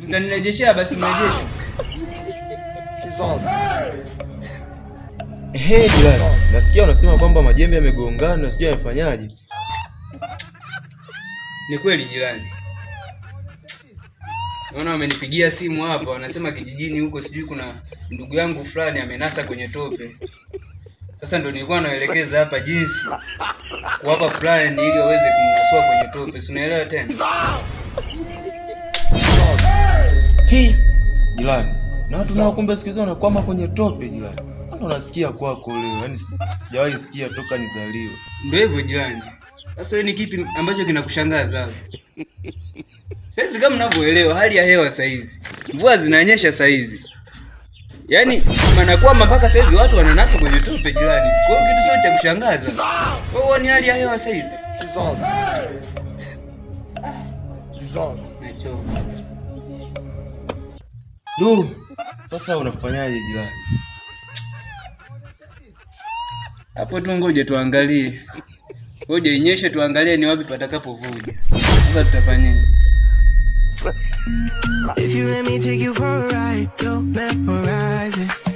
Utanirejeshea basi mrejesho. Jirani, nasikia unasema kwamba majembe yamegongana na sijui yafanyaje. Ni kweli jirani. Naona wamenipigia simu hapa, wanasema kijijini huko sijui kuna ndugu yangu fulani amenasa kwenye tope. Sasa ndo nilikuwa naelekeza hapa jinsi kuwapa plan ili waweze kumnasua kwenye tope. Si unaelewa tena? Jirani, na watu nao kumbe siku hizo wanakwama kwenye tope jirani. Mbona unasikia kwako leo? Yaani sijawahi sikia toka nizaliwe. Ndio hivyo jirani. Sasa wewe ni kipi ambacho kinakushangaza hapo? Sasa kama mnavyoelewa hali ya hewa sasa hizi. Mvua zinanyesha sasa hizi. Yaani manakwama mpaka sasa hivi watu wananasa kwenye tope jirani. Kwa hiyo kitu sio cha kushangaza. Wewe ni hali ya hewa sasa hizi. Sasa unafanyaje jirani? Hapo tu ngoje tuangalie. Ngoja inyeshe tuangalie ni wapi patakapovuja. Sasa tutafanyaje? If you let me take you for a ride, you'll memorize it.